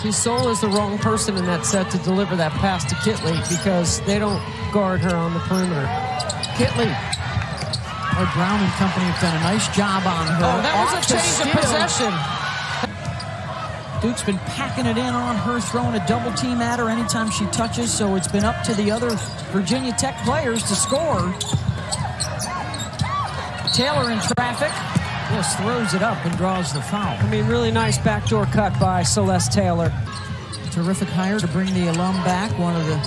See, Sol is the wrong person in that set to deliver that pass to Kitley because they don't guard her on the perimeter. Kitley. Brown and company have done a nice job on her. Oh, that was a change of possession. Duke's been packing it in on her, throwing a double team at her anytime she touches, so it's been up to the other Virginia Tech players to score. Taylor in traffic. Just throws it up and draws the foul. I mean, really nice backdoor cut by Celeste Taylor. Terrific hire to bring the alum back, one of the,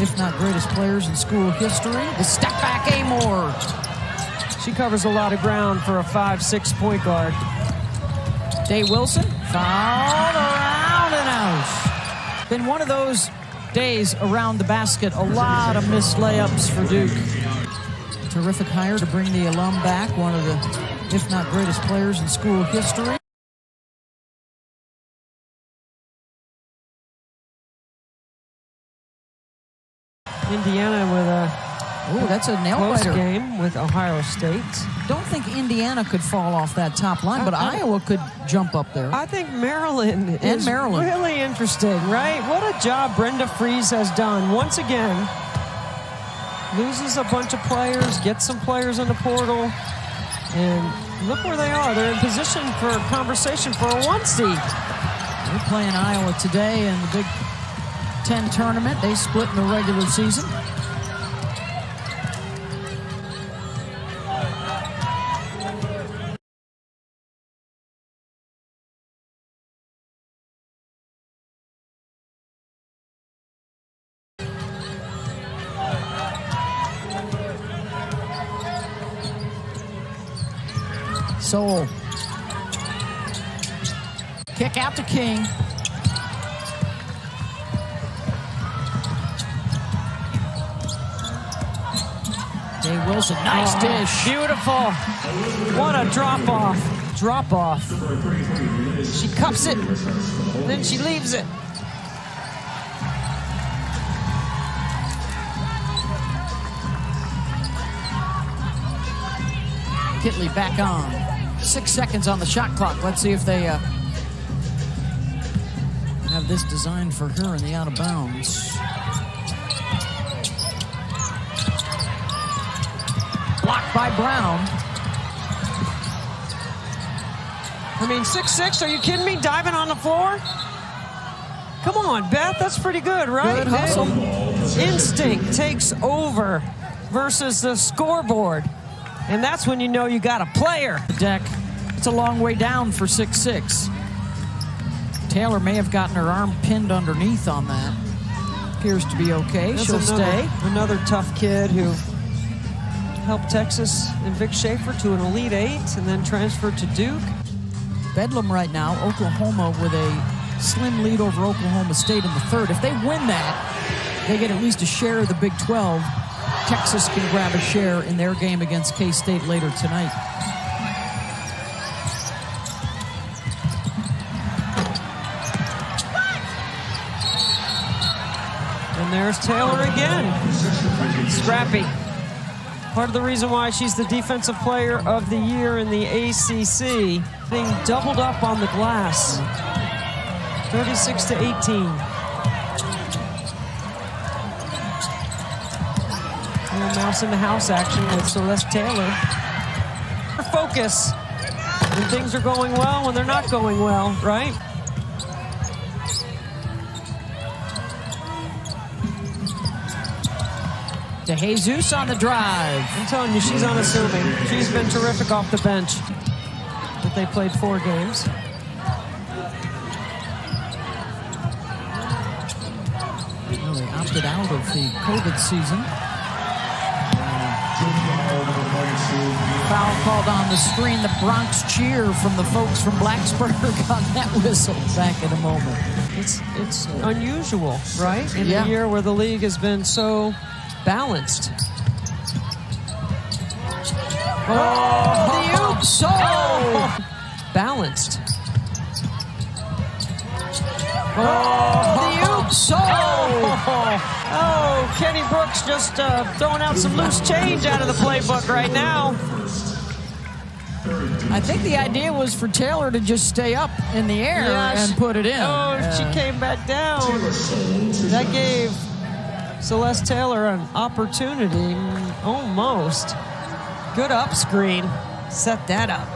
if not greatest players in school history. The step back, Amoore. She covers a lot of ground for a 5'6" point guard. Day Wilson, fouled around and out. Been one of those days around the basket. A lot of missed layups for Duke. Terrific hire to bring the alum back, one of the, if not greatest players in school history. Indiana with a that's a nail close biter game with Ohio State. Don't think Indiana could fall off that top line, but Iowa could jump up there. I think Maryland is really interesting, right? What a job Brenda Fries has done once again. Loses a bunch of players, gets some players in the portal, and look where they are. They're in position for a conversation for a 1 seed. They're playing Iowa today in the Big Ten tournament. They split in the regular season. Sol. Kick out to King. Day Wilson, nice dish. Beautiful. What a drop-off. Drop-off. She cups it, then she leaves it. Kitley back on. 6 seconds on the shot clock. Let's see if they have this designed for her in the out of bounds. Blocked by Brown. I mean, 6'6", are you kidding me? Diving on the floor? Come on, Beth, that's pretty good, right? Good hustle. Instinct takes over versus the scoreboard. And that's when you know you got a player. The deck, it's a long way down for 6'6". Taylor may have gotten her arm pinned underneath on that. Appears to be okay. She'll stay. Another tough kid who helped Texas and Vic Schaefer to an Elite Eight and then transferred to Duke. Bedlam right now, Oklahoma with a slim lead over Oklahoma State in the third. If they win that, they get at least a share of the Big 12. Texas can grab a share in their game against K-State later tonight. And there's Taylor again. Scrappy. Part of the reason why she's the Defensive Player of the Year in the ACC. Being doubled up on the glass. 36-18. Mouse in the house action with Celeste Taylor. Focus when things are going well, when they're not going well, right? To Jesus on the drive. I'm telling you, she's unassuming. She's been terrific off the bench. But they played 4 games. Well, they opted out of the COVID season. Foul called on the screen. The Bronx cheer from the folks from Blacksburg on that whistle. Back in a moment. It's unusual, right? In a year where the league has been so balanced. The oops! So balanced. The oops! So Oh, Kenny Brooks just throwing out some loose change out of the playbook right now. I think the idea was for Taylor to just stay up in the air and put it in. Oh, she came back down. That gave Celeste Taylor an opportunity, almost. Good up screen. Set that up.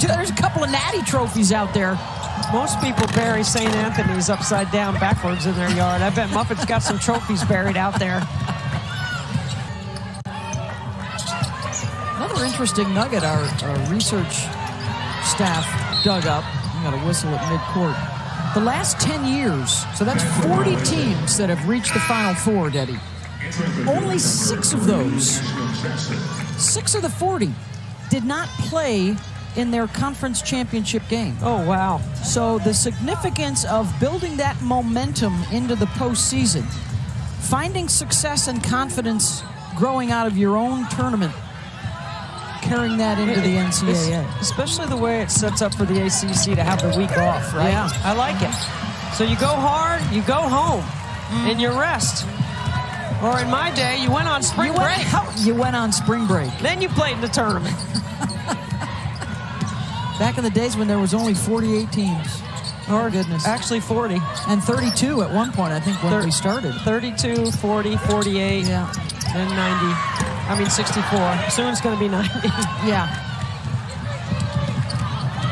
There's a couple of natty trophies out there. Most people bury St. Anthony's upside down backwards in their yard. I bet Muffet's got some trophies buried out there. Another interesting nugget our research staff dug up. You got a whistle at midcourt. The last 10 years, so that's 40 teams that have reached the Final Four, Debbie. Only 6 of those, 6 of the 40, did not play in their conference championship game. Oh, wow. So the significance of building that momentum into the postseason, finding success and confidence growing out of your own tournament, carrying that into the NCAA. Especially the way it sets up for the ACC to have the week off, right? Yeah. I like it. So you go hard, you go home, and you rest. Or in my day, you went on spring break. You went on spring break. Then you played in the tournament. Back in the days when there was only 48 teams. Oh, goodness. Actually 40. And 32 at one point, I think, when we started. 32, 40, 48, yeah. Then 90. I mean, 64. Soon it's going to be 90. Yeah.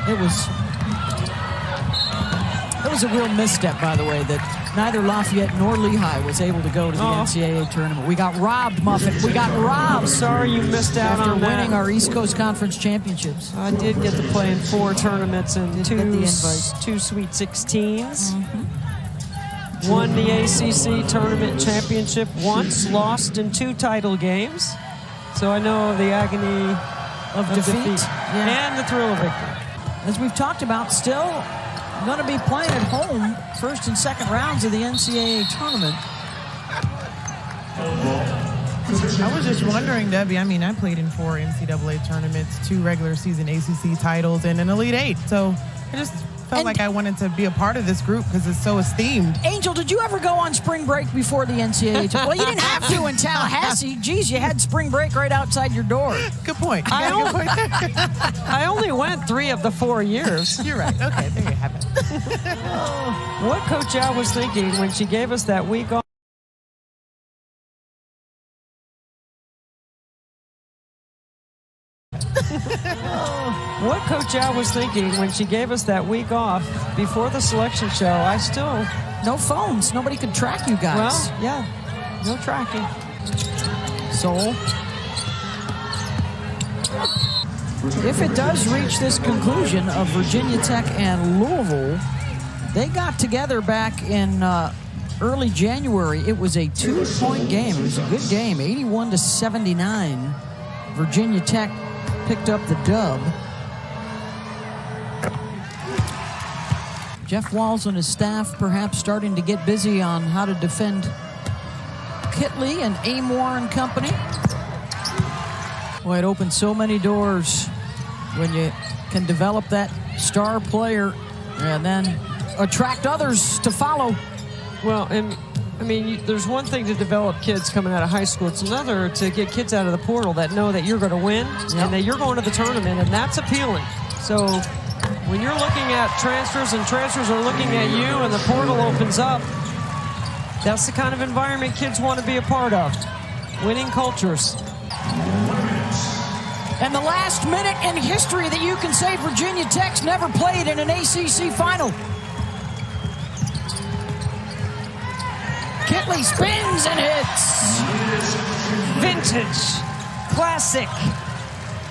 It was a real misstep, by the way, that neither Lafayette nor Lehigh was able to go to the NCAA tournament. We got robbed, Muffet. We got robbed. I'm sorry you missed out after on that. winning our East Coast Conference championships. I did get to play in 4 tournaments and 2 Sweet 16s. Won the ACC tournament championship once, lost in 2 title games. So I know the agony of defeat and the thrill of victory. As we've talked about, still going to be playing at home first and second rounds of the NCAA tournament. I was just wondering, Debbie, I mean, I played in 4 NCAA tournaments, 2 regular season ACC titles, and an Elite 8. So I just felt like I wanted to be a part of this group because it's so esteemed. Angel, did you ever go on spring break before the NCAA tournament? Well, you didn't have to in Tallahassee. Geez, you had spring break right outside your door. Good point. I only went 3 of the 4 years. You're right. Okay, there you have it. What Coach Al was thinking when she gave us that week off. What Coach Al was thinking when she gave us that week off before the selection show, I still... No phones. Nobody could track you guys. Well, yeah. No tracking. So, if it does reach this conclusion of Virginia Tech and Louisville, they got together back in early January. It was a 2-point game. It was a good game, 81-79. Virginia Tech picked up the dub. Jeff Walls and his staff perhaps starting to get busy on how to defend Kitley and Amoore and company. Boy, it opens so many doors when you can develop that star player and then attract others to follow. Well, and I mean, there's one thing to develop kids coming out of high school. It's another to get kids out of the portal that know that you're going to win and that you're going to the tournament, and that's appealing. So when you're looking at transfers and transfers are looking at you and the portal opens up, that's the kind of environment kids want to be a part of. Winning cultures. And the last minute in history that you can say Virginia Tech's never played in an ACC final. Kitley spins and hits. Vintage. Classic.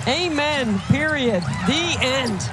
Amen. Period. The end.